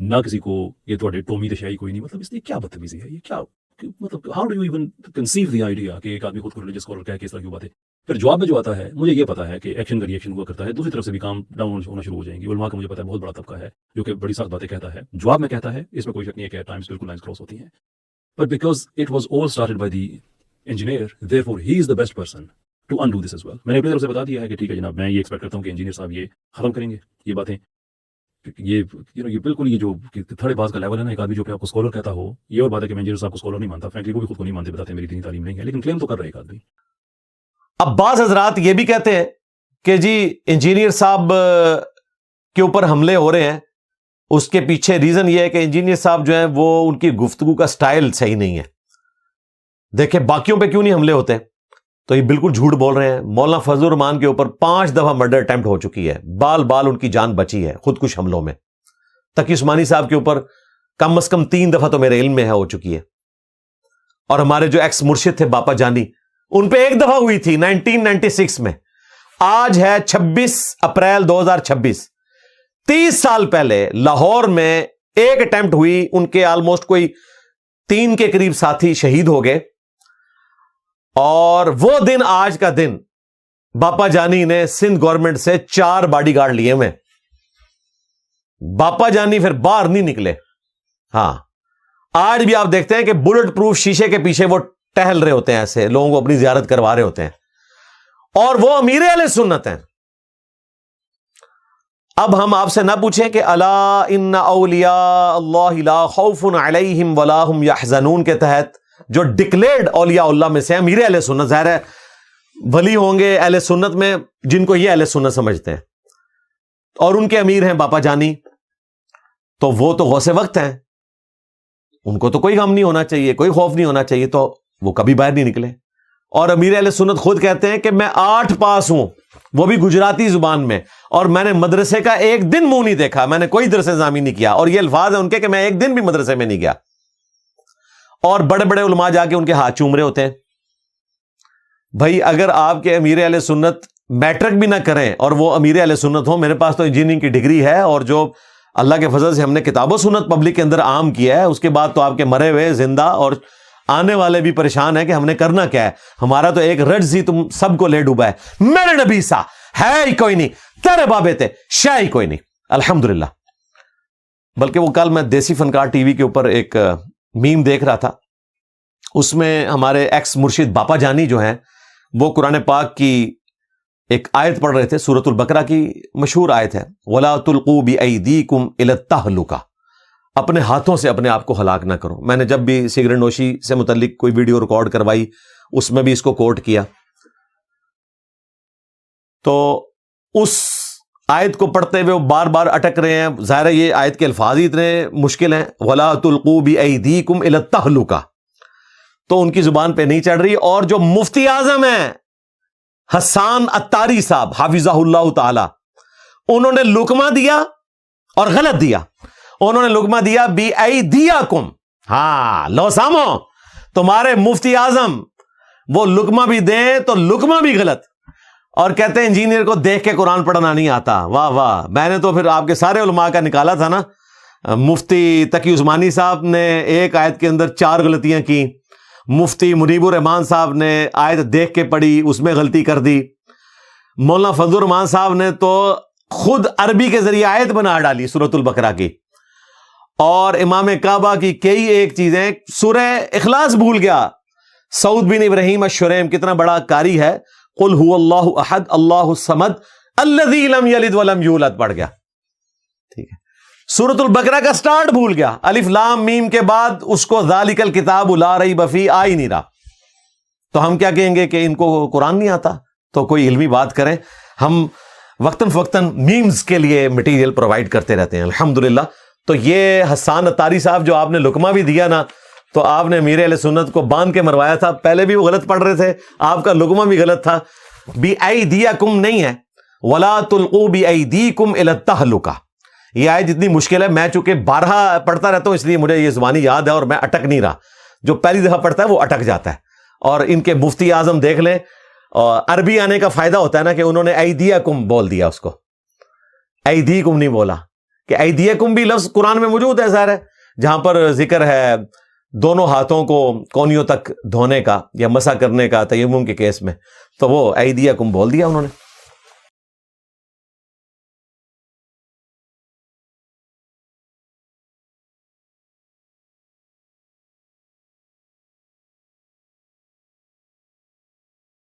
نہ کسی کو یہ تھوڑے ٹومی دشائی کوئی نہیں. مطلب اس لیے کیا بدتمیزی ہے, یہ کیا مطلب how do you even conceive the idea کہ ایک آدمی خود کو ریلیجس اسکالر کہہ کے اس طرح کی باتیں. پھر جواب میں جو آتا ہے مجھے یہ پتا ہے کہ ایکشن کا ریئیکشن ہوا کرتا ہے, دوسری طرف سے بھی کام ڈاؤن ہونا شروع ہو جائیں گی. علماء کا مجھے پتا ہے بہت بڑا طبقہ ہے جو کہ بڑی سخت باتیں کہتا ہے, جواب میں کہتا ہے, اس میں کوئی شک نہیں ہے کہ ٹائمز بالکل لائنز کراس ہوتی ہیں. But because it was all started by the engineer, therefore he is the best person to undo this as well. میں نے اپنی طرف سے بتا دیا ہے کہ ٹھیک ہے جناب, میں یہ ایکسپیکٹ کرتا ہوں کہ انجینئر صاحب یہ ختم کریں گے یہ باتیں. یہ بالکل یہ جو تھرڈ باز کا لیول ہے نا, ایک آدمی جو کہ آپ کو اسکالر کہتا ہو, یہ اور بات ہے کہ میں انجینئر صاحب کو اسکالر نہیں مانتا, فرینکلی وہ بھی خود کو نہیں مانتے, بتاتے ہیں میری دینی تعلیم نہیں ہے, لیکن کلیم تو کر رہے ایک آدمی. اب بعض حضرات یہ بھی کہتے ہیں کہ جی انجینئر صاحب کے اوپر حملے ہو رہے ہیں, اس کے پیچھے ریزن یہ ہے کہ انجینئر صاحب جو ہیں وہ ان کی گفتگو کا سٹائل صحیح نہیں ہے. دیکھیں باقیوں پہ کیوں نہیں حملے ہوتے, تو یہ بالکل جھوٹ بول رہے ہیں. مولانا فضل الرحمان کے اوپر 5 دفعہ مرڈر اٹیمپٹ ہو چکی ہے, بال ان کی جان بچی ہے خودکش حملوں میں. تقی عثمانی صاحب کے اوپر کم از کم 3 دفعہ تو میرے علم میں ہے ہو چکی ہے. اور ہمارے جو ایکس مرشد تھے باپا جانی, ان پہ 1 دفعہ ہوئی تھی 1996 میں. آج ہے 26 اپریل 2026, 30 سال پہلے لاہور میں ایک اٹیمپٹ ہوئی, ان کے آلموسٹ کوئی 3 کے قریب ساتھی شہید ہو گئے. اور وہ دن آج کا دن باپا جانی نے سندھ گورنمنٹ سے 4 باڈی گارڈ لیے ہوئے. باپا جانی پھر باہر نہیں نکلے. ہاں آج بھی آپ دیکھتے ہیں کہ بلٹ پروف شیشے کے پیچھے وہ ٹہل رہے ہوتے ہیں, ایسے لوگوں کو اپنی زیارت کروا رہے ہوتے ہیں, اور وہ امیر اہل سنت ہیں. اب ہم آپ سے نہ پوچھیں کہ الا ان اولیاء اللہ لا خوف علیہم ولا هم یحزنون کے تحت جو ڈکلیئرڈ اولیاء اللہ میں سے امیر اہل سنت, ظاہر ہے ولی ہوں گے اہل سنت میں جن کو یہ اہل سنت سمجھتے ہیں, اور ان کے امیر ہیں باپا جانی, تو وہ تو غوث وقت ہیں, ان کو تو کوئی غم نہیں ہونا چاہیے, کوئی خوف نہیں ہونا چاہیے, تو وہ کبھی باہر نہیں نکلے. اور امیر اہل سنت خود کہتے ہیں کہ میں 8 پاس ہوں, وہ بھی گجراتی زبان میں, اور میں نے مدرسے کا ایک دن منہ نہیں دیکھا, میں نے کوئی درس نظامی نہیں کیا. اور یہ الفاظ ہیں ان کے کہ میں ایک دن بھی مدرسے میں نہیں گیا. اور بڑے بڑے علماء جا کے ان کے ہاتھ چوم رہے ہوتے ہیں. بھائی اگر آپ کے امیر اہل سنت میٹرک بھی نہ کریں اور وہ امیر اہل سنت ہوں, میرے پاس تو انجینئرنگ کی ڈگری ہے, اور جو اللہ کے فضل سے ہم نے کتاب و سنت پبلک کے اندر عام کیا ہے, اس کے بعد تو آپ کے مرے ہوئے زندہ اور آنے والے بھی پریشان ہیں کہ ہم نے کرنا کیا ہے. ہمارا تو ایک رجز ہی تم سب کو لے ڈوبا ہے, میرے نبی سا ہے ہی کوئی نہیں, تیرے بابے تھے شاہ ہی کوئی نہیں, الحمدللہ. بلکہ وہ کل میں دیسی فنکار ٹی وی کے اوپر ایک میم دیکھ رہا تھا, اس میں ہمارے ایکس مرشد باپا جانی جو ہیں وہ قرآن پاک کی ایک آیت پڑھ رہے تھے, سورۃ البقرہ کی مشہور آیت ہے, وَلَا تُلْقُوا بِأَيْدِيكُمْ إِلَى التَّهْلُكَةِ, اپنے ہاتھوں سے اپنے آپ کو ہلاک نہ کرو. میں نے جب بھی سگریٹ نوشی سے متعلق کوئی ویڈیو ریکارڈ کروائی اس میں بھی اس کو کوٹ کیا. تو اس آیت کو پڑھتے ہوئے وہ بار بار اٹک رہے ہیں, ظاہر ہے یہ آیت کے الفاظ ہی اتنے مشکل ہیں, وَلَا تُلْقُوا بِأَيْدِيكُمْ إِلَى التَّهْلُكَةِ, تو ان کی زبان پہ نہیں چڑھ رہی. اور جو مفتی اعظم ہیں حسان عطاری صاحب حافظہ اللہ تعالی, انہوں نے لقمہ دیا اور غلط دیا. انہوں نے لقمہ دیا بِأَيْدِيَكُمْ, ہاں لو سامو, تمہارے مفتی اعظم وہ لقمہ بھی دیں تو لقمہ بھی غلط, اور کہتے ہیں انجینئر کو دیکھ کے قرآن پڑھنا نہیں آتا. واہ واہ, میں نے تو پھر آپ کے سارے علماء کا نکالا تھا نا. مفتی تقی عثمانی صاحب نے ایک آیت کے اندر 4 غلطیاں کی, مفتی منیب الرحمان صاحب نے آیت دیکھ کے پڑھی اس میں غلطی کر دی, مولانا فضل الرحمان صاحب نے تو خود عربی کے ذریعے آیت بنا ڈالی سورۃ البقرہ کی, اور امام کعبہ کی کئی ایک چیزیں, سورہ اخلاص بھول گیا. سعود بن ابراہیم الشریم کتنا بڑا قاری ہے, قل هو اللہ احد اللہ الصمد الذی لم یلد ولم یولد پڑھ گیا. ٹھیک ہے, سورۃ البقرہ کا سٹارٹ بھول گیا, الف لام میم کے بعد اس کو ذالک الکتاب لا ریب فیہ آ ہی نہیں رہا. تو ہم کیا کہیں گے کہ ان کو قرآن نہیں آتا؟ تو کوئی علمی بات کریں. ہم وقتاً فوقتاً میمز کے لیے مٹیریل پرووائڈ کرتے رہتے ہیں الحمدللہ. تو یہ حسان عطاری صاحب جو آپ نے لقمہ بھی دیا نا, تو آپ نے امیر اہل سنت کو باندھ کے مروایا تھا. پہلے بھی وہ غلط پڑھ رہے تھے, آپ کا لقمہ بھی غلط تھا. بِأَيْدِيَكُمْ نہیں ہے, وَلَا تُلْقُوا بِأَيْدِيكُمْ إِلَى التَّهْلُكَةِ. یہ آیت جتنی مشکل ہے, میں چونکہ 12 پڑھتا رہتا ہوں اس لیے مجھے یہ زبانی یاد ہے اور میں اٹک نہیں رہا. جو پہلی دفعہ پڑھتا ہے وہ اٹک جاتا ہے. اور ان کے مفتی اعظم دیکھ لیں, اور عربی آنے کا فائدہ ہوتا ہے نا کہ انہوں نے ایدیکم بول دیا, اس کو ایدیکم نہیں بولا, کہ ایدیکم بھی لفظ قرآن میں موجود ہے ظاہر ہے، جہاں پر ذکر ہے دونوں ہاتھوں کو کونیوں تک دھونے کا یا مسح کرنے کا تیمم کے کیس میں، تو وہ ایدیکم بول دیا انہوں نے.